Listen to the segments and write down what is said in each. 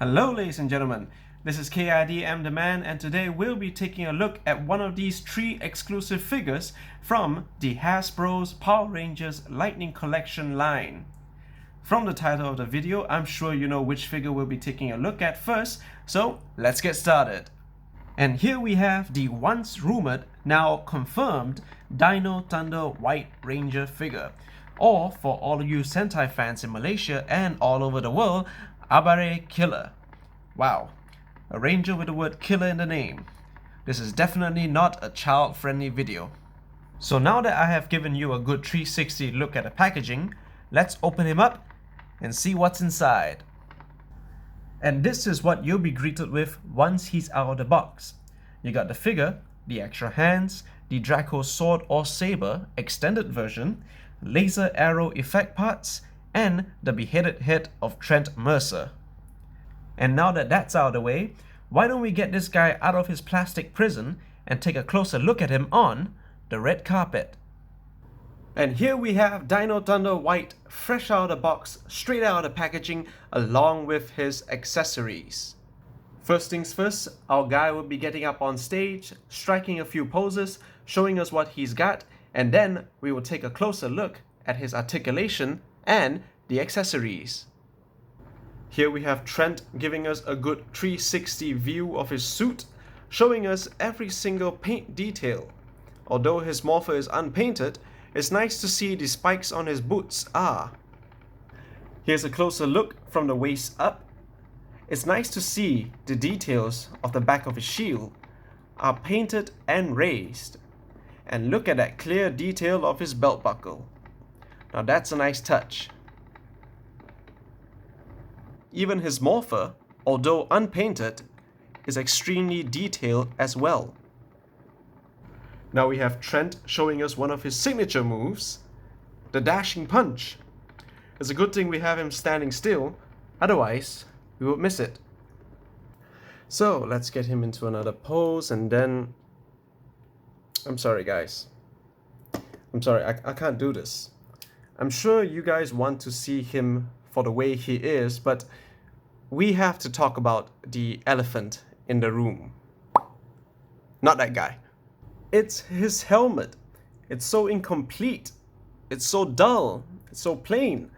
Hello ladies and gentlemen, this is KIDM the Man, and today we'll be taking a look at one of these 3 exclusive figures from the Hasbro's Power Rangers Lightning Collection line. From the title of the video, I'm sure you know which figure we'll be taking a look at first, so let's get started. And here we have the once rumored, now confirmed Dino Thunder White Ranger figure, or for all of you Sentai fans in Malaysia and all over the world, Abare Killer. Wow, a ranger with the word killer in the name. This is definitely not a child-friendly video. So now that I have given you a good 360 look at the packaging, let's open him up and see what's inside. And this is what you'll be greeted with once he's out of the box. You got the figure, the extra hands, the Draco sword or saber extended version, laser arrow effect parts, and the beheaded head of Trent Mercer. And now that that's out of the way, why don't we get this guy out of his plastic prison and take a closer look at him on the red carpet. And here we have Dino Thunder White, fresh out of the box, straight out of the packaging, along with his accessories. First things first, our guy will be getting up on stage, striking a few poses, showing us what he's got, and then we will take a closer look at his articulation and the accessories. Here we have Trent giving us a good 360 view of his suit, showing us every single paint detail. Although his morpher is unpainted, it's nice to see the spikes on his boots are. Here's a closer look from the waist up. It's nice to see the details of the back of his shield are painted and raised. And look at that clear detail of his belt buckle. Now that's a nice touch. Even his morpher, although unpainted, is extremely detailed as well. Now we have Trent showing us one of his signature moves, the dashing punch. It's a good thing we have him standing still, otherwise we would miss it. So let's get him into another pose, and then... I'm sorry guys. I'm sorry, I can't do this. I'm sure you guys want to see him for the way he is, but we have to talk about the elephant in the room. Not that guy. It's his helmet. It's so incomplete. It's so dull. It's so plain.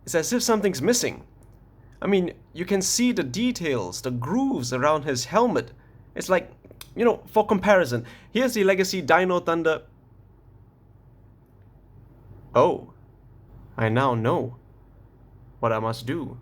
It's as if something's missing. I mean, you can see the details, the grooves around his helmet. It's like, you know, for comparison, here's the Legacy Dino Thunder. Oh, I now know what I must do.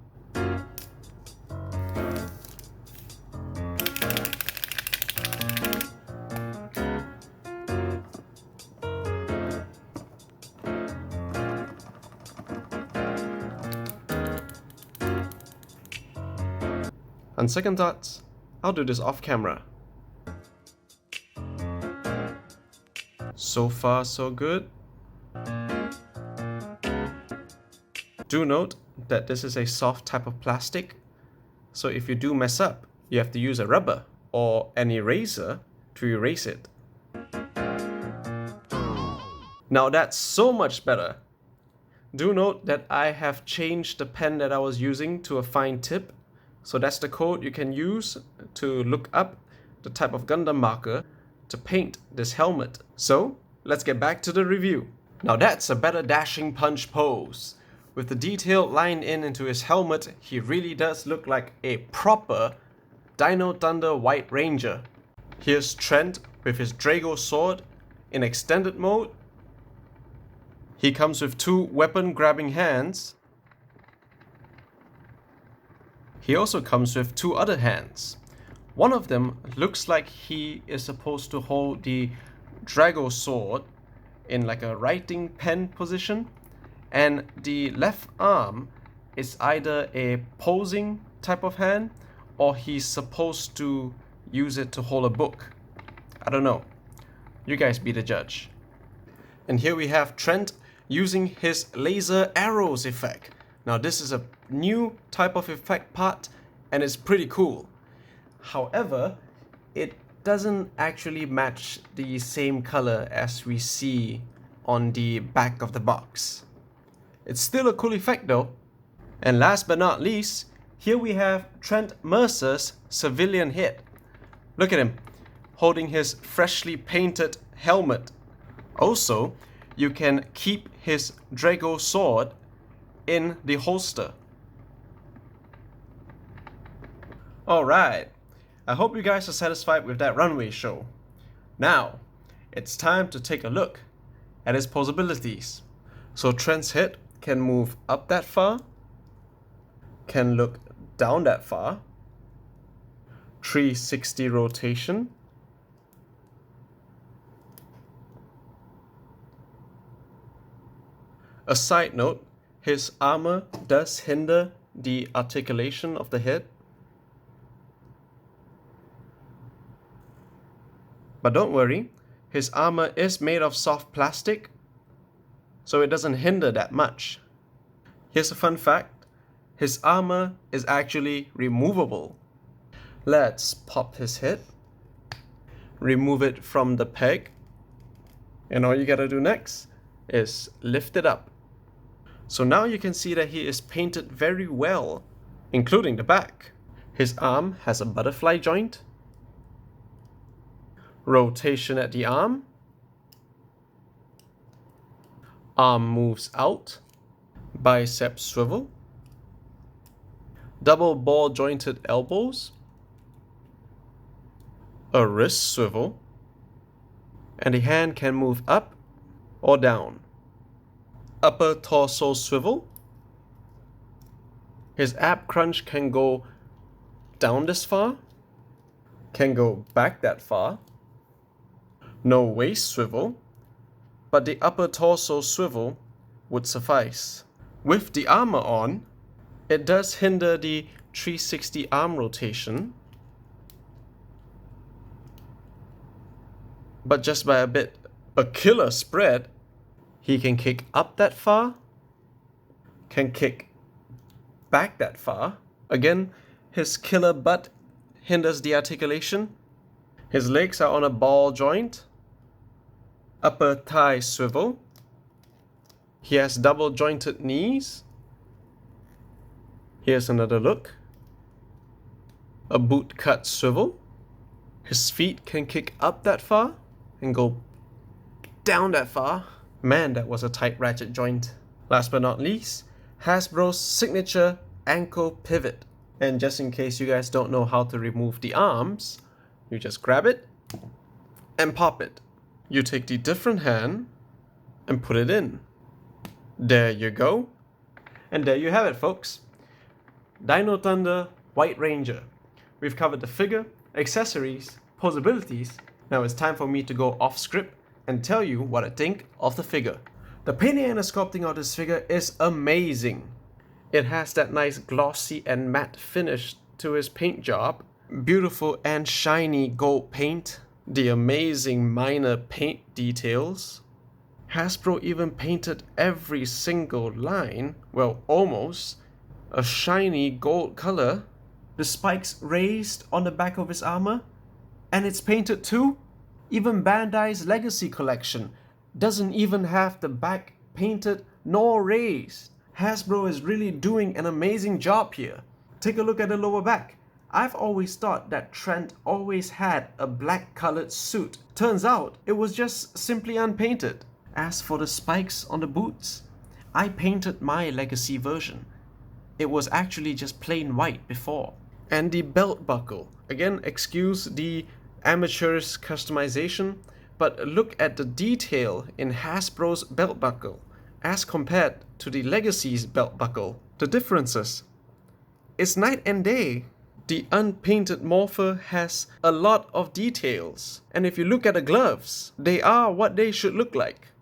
On second thoughts, I'll do this off camera. So far, so good. Do note that this is a soft type of plastic, so if you do mess up, you have to use a rubber or an eraser to erase it. Now that's so much better. Do note that I have changed the pen that I was using to a fine tip, so that's the code you can use to look up the type of Gundam marker to paint this helmet. So let's get back to the review. Now that's a better dashing punch pose. With the detail lined into his helmet, he really does look like a proper Dino Thunder White Ranger. Here's Trent with his Draco sword in extended mode. He comes with 2 weapon grabbing hands. He also comes with 2 other hands. One of them looks like he is supposed to hold the Draco sword in like a writing pen position, and the left arm is either a posing type of hand or he's supposed to use it to hold a book. I don't know. You guys be the judge. And here we have Trent using his laser arrows effect. Now this is a new type of effect part and it's pretty cool. However, it doesn't actually match the same color as we see on the back of the box. It's still a cool effect though. And last but not least, Here we have Trent Mercer's civilian head. Look at him, holding his freshly painted helmet. Also, you can keep his Drago sword in the holster. Alright, I hope you guys are satisfied with that runway show. Now, it's time to take a look at his posabilities. So Trent's head can move up that far, can look down that far, 360 rotation, a side note, his armor does hinder the articulation of the head. But don't worry, his armor is made of soft plastic, so it doesn't hinder that much. Here's a fun fact, his armor is actually removable. Let's pop his head, remove it from the peg, and all you gotta do next is lift it up. So now you can see that he is painted very well, including the back. His arm has a butterfly joint, rotation at the arm moves out, bicep swivel, double ball jointed elbows, a wrist swivel, and the hand can move up or down. Upper torso swivel. His ab crunch can go down this far, can go back that far. No waist swivel, but the upper torso swivel would suffice. With the armor on, it does hinder the 360 arm rotation, but just by a bit. A killer spread, he can kick up that far, can kick back that far. Again, his killer butt hinders the articulation. His legs are on a ball joint, upper thigh swivel. He has double jointed knees. Here's another look. A boot cut swivel. His feet can kick up that far and go down that far. Man, that was a tight ratchet joint. Last but not least, Hasbro's signature ankle pivot. And just in case you guys don't know how to remove the arms, you just grab it and pop it. You take the different hand and put it in. There you go. And there you have it, folks. Dino Thunder White Ranger. We've covered the figure, accessories, posabilities. Now it's time for me to go off script and tell you what I think of the figure. The painting and the sculpting of this figure is amazing. It has that nice glossy and matte finish to his paint job, beautiful and shiny gold paint, the amazing minor paint details. Hasbro even painted every single line, well almost, a shiny gold color. The spikes raised on the back of his armor, and it's painted too. Even Bandai's Legacy collection doesn't even have the back painted nor raised. Hasbro is really doing an amazing job here. Take a look at the lower back. I've always thought that Trent always had a black colored suit. Turns out it was just simply unpainted. As for the spikes on the boots, I painted my Legacy version. It was actually just plain white before. And the belt buckle. Again, excuse the amateur's customization, but look at the detail in Hasbro's belt buckle as compared to the Legacy's belt buckle. The differences. It's night and day. The unpainted Morpher has a lot of details, and if you look at the gloves, they are what they should look like,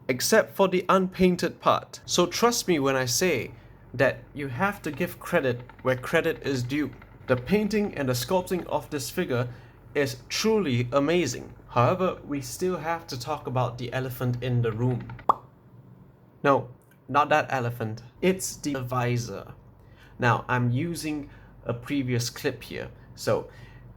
except for the unpainted part. So trust me when I say that you have to give credit where credit is due. The painting and the sculpting of this figure is truly amazing. However, we still have to talk about the elephant in the room. No, not that elephant. It's the visor. Now, I'm using a previous clip here. So,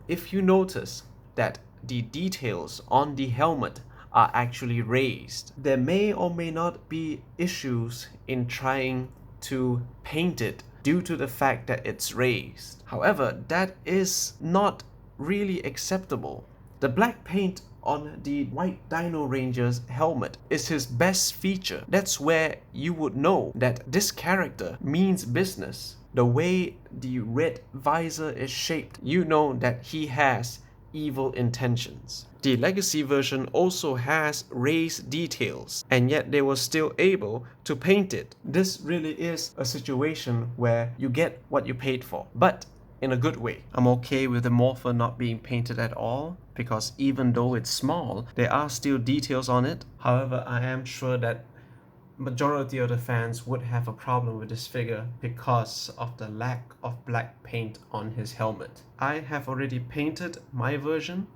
if you notice that the details on the helmet are actually raised, there may or may not be issues in trying to paint it due to the fact that it's raised. However, that is not really acceptable. The black paint on the White Dino Ranger's helmet is his best feature. That's where you would know that this character means business. The way the red visor is shaped, you know that he has evil intentions. The legacy version also has raised details, and yet they were still able to paint it. This really is a situation where you get what you paid for, but in a good way. I'm okay with the morpher not being painted at all, because even though it's small, there are still details on it. However, I am sure that majority of the fans would have a problem with this figure because of the lack of black paint on his helmet. I have already painted my version,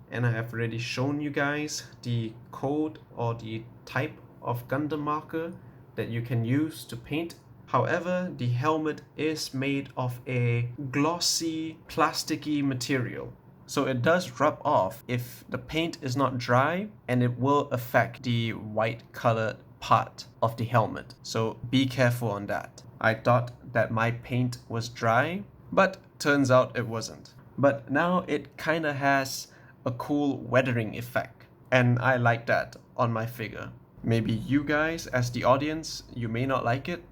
and I have already shown you guys the code or the type of Gundam marker that you can use to paint. However, the helmet is made of a glossy, plasticky material. So it does rub off if the paint is not dry, and it will affect the white colored part of the helmet. So be careful on that. I thought that my paint was dry, but turns out it wasn't. But now it kinda has a cool weathering effect, and I like that on my figure. Maybe you guys as the audience, you may not like it,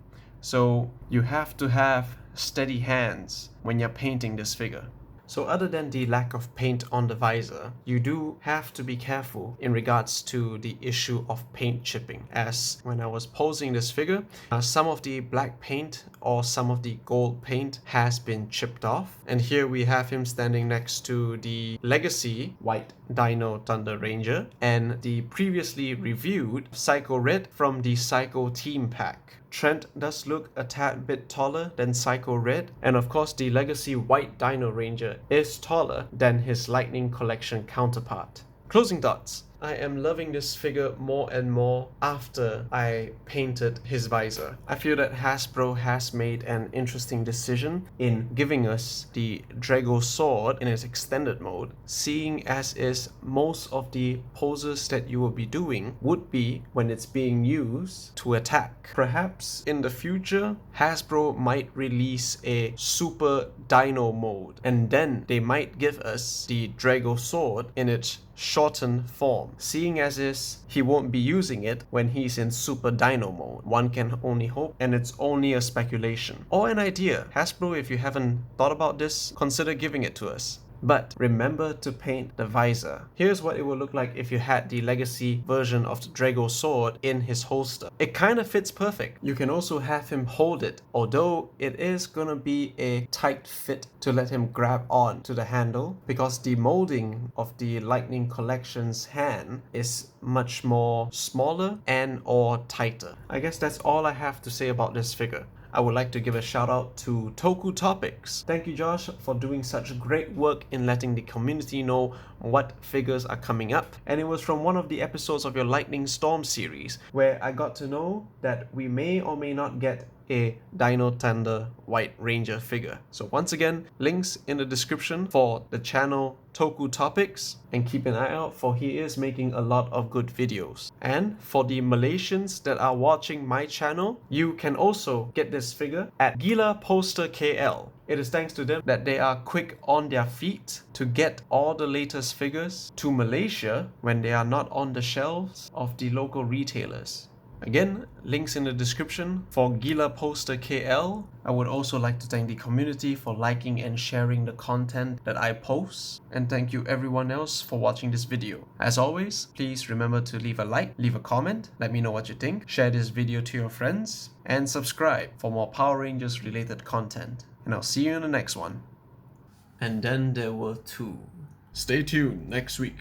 so you have to have steady hands when you're painting this figure. So other than the lack of paint on the visor, you do have to be careful in regards to the issue of paint chipping. As when I was posing this figure, some of the black paint or some of the gold paint has been chipped off. And here we have him standing next to the Legacy White Dino Thunder Ranger and the previously reviewed Psycho Red from the Psycho Team Pack. Trent does look a tad bit taller than Psycho Red, and of course the Legacy White Dino Ranger is taller than his Lightning Collection counterpart. Closing thoughts. I am loving this figure more and more after I painted his visor. I feel that Hasbro has made an interesting decision in giving us the Drago sword in its extended mode, seeing as is most of the poses that you will be doing would be when it's being used to attack. Perhaps in the future, Hasbro might release a Super Dino mode, and then they might give us the Drago sword in its shortened form, seeing as is he won't be using it when he's in Super Dino mode. One can only hope, and it's only a speculation or an idea. Hasbro, if you haven't thought about this, consider giving it to us. But remember to paint the visor. Here's what it would look like if you had the Legacy version of the Drago sword in his holster. It kind of fits perfect. You can also have him hold it, although it is gonna be a tight fit to let him grab on to the handle, because the molding of the Lightning Collection's hand is much more smaller and or tighter. I guess that's all I have to say about this figure. I would like to give a shout out to TokuTopics. Thank you, Josh, for doing such great work in letting the community know what figures are coming up. And it was from one of the episodes of your Lightning Storm series where I got to know that we may or may not get a Dino Thunder White Ranger figure. So once again, links in the description for the channel TokuTopics, and keep an eye out for he is making a lot of good videos. And for the Malaysians that are watching my channel, you can also get this figure at Gila Poster KL. It is thanks to them that they are quick on their feet to get all the latest figures to Malaysia when they are not on the shelves of the local retailers. Again, links in the description for Gila Poster KL. I would also like to thank the community for liking and sharing the content that I post. And thank you everyone else for watching this video. As always, please remember to leave a like, leave a comment, let me know what you think, share this video to your friends, and subscribe for more Power Rangers related content. And I'll see you in the next one. And then there were two. Stay tuned next week.